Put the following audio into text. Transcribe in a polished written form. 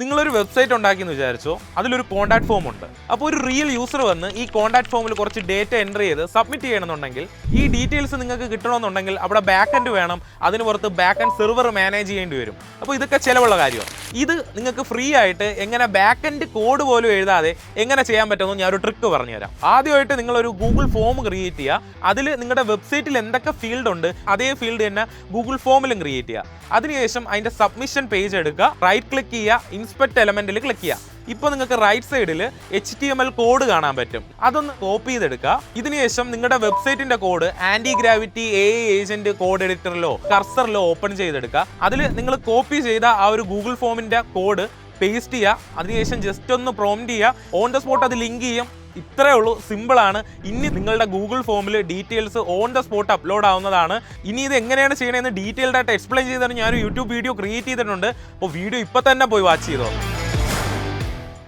നിങ്ങളൊരു വെബ്സൈറ്റ് ഉണ്ടാക്കിയെന്ന് വിചാരിച്ചോ, അതിലൊരു കോൺടാക്ട് ഫോം ഉണ്ട്. അപ്പോൾ ഒരു റിയൽ യൂസർ വന്ന് ഈ കോൺടാക്ട് ഫോമിൽ കുറച്ച് ഡേറ്റ എൻ്റർ ചെയ്ത് സബ്മിറ്റ് ചെയ്യണമെന്നുണ്ടെങ്കിൽ ഈ ഡീറ്റെയിൽസ് നിങ്ങൾക്ക് കിട്ടണമെന്നുണ്ടെങ്കിൽ അവിടെ ബാക്ക് എൻഡ് വേണം, അതിന് പുറത്ത് ബാക്ക് എൻഡ് സെർവർ മാനേജ് ചെയ്യേണ്ടി വരും. അപ്പോൾ ഇതൊക്കെ ചിലവുള്ള കാര്യമാണ്. ഇത് നിങ്ങൾക്ക് ഫ്രീ ആയിട്ട് എങ്ങനെ ബാക്ക് എൻഡ് കോഡ് പോലും എഴുതാതെ എങ്ങനെ ചെയ്യാൻ പറ്റുമെന്ന് ഞാൻ ഒരു ട്രിക്ക് പറഞ്ഞുതരാം. ആദ്യമായിട്ട് നിങ്ങളൊരു ഗൂഗിൾ ഫോം ക്രിയേറ്റ് ചെയ്യുക. അതിൽ നിങ്ങളുടെ വെബ്സൈറ്റിൽ എന്തൊക്കെ ഫീൽഡ് ഉണ്ട് അതേ ഫീൽഡ് തന്നെ ഗൂഗിൾ ഫോമിലും ക്രിയേറ്റ് ചെയ്യുക. അതിനുശേഷം അതിൻ്റെ സബ്മിഷൻ പേജ് എടുക്കുക, റൈറ്റ് ക്ലിക്ക് ചെയ്യുക, ഇൻസ്പെക്ട് എലമെന്റിൽ ക്ലിക്ക് ചെയ്യുക. ഇപ്പോൾ നിങ്ങൾക്ക് റൈറ്റ് സൈഡിൽ HTML കോഡ് കാണാൻ പറ്റും. അതൊന്ന് കോപ്പി ചെയ്തെടുക്കുക. ഇതിനുശേഷം നിങ്ങളുടെ വെബ്സൈറ്റിന്റെ code antigravity AI agent code എഡിറ്ററിലോ കർസറിലോ ഓപ്പൺ ചെയ്തെടുക്കുക. അതിൽ നിങ്ങൾ കോപ്പി ചെയ്ത ആ ഒരു ഗൂഗിൾ ഫോമിന്റെ കോഡ് പേസ്റ്റ് ചെയ്യുക. അതിനുശേഷം ജസ്റ്റ് ഒന്ന് പ്രോംപ്റ്റ് ചെയ്യുക. ഓൺ ദ സ്പോട്ട് അത് ലിങ്ക് ചെയ്യും. ഇത്രയേ ഉള്ളൂ, സിമ്പിളാണ്. ഇനി നിങ്ങളുടെ ഗൂഗിൾ ഫോമിൽ details on the spot upload ആവുന്നതാണ്. ഇനി ഇത് എങ്ങനെയാണ് ചെയ്യണമെന്ന് ഡീറ്റെയിൽഡ് ആയിട്ട് എക്സ്പ്ലെയിൻ ചെയ്താണ് ഞാനൊരു യൂട്യൂബ് വീഡിയോ ക്രിയേറ്റ് ചെയ്തിട്ടുണ്ട്. അപ്പോൾ വീഡിയോ ഇപ്പോൾ തന്നെ പോയി വാച്ച് ചെയ്തോ.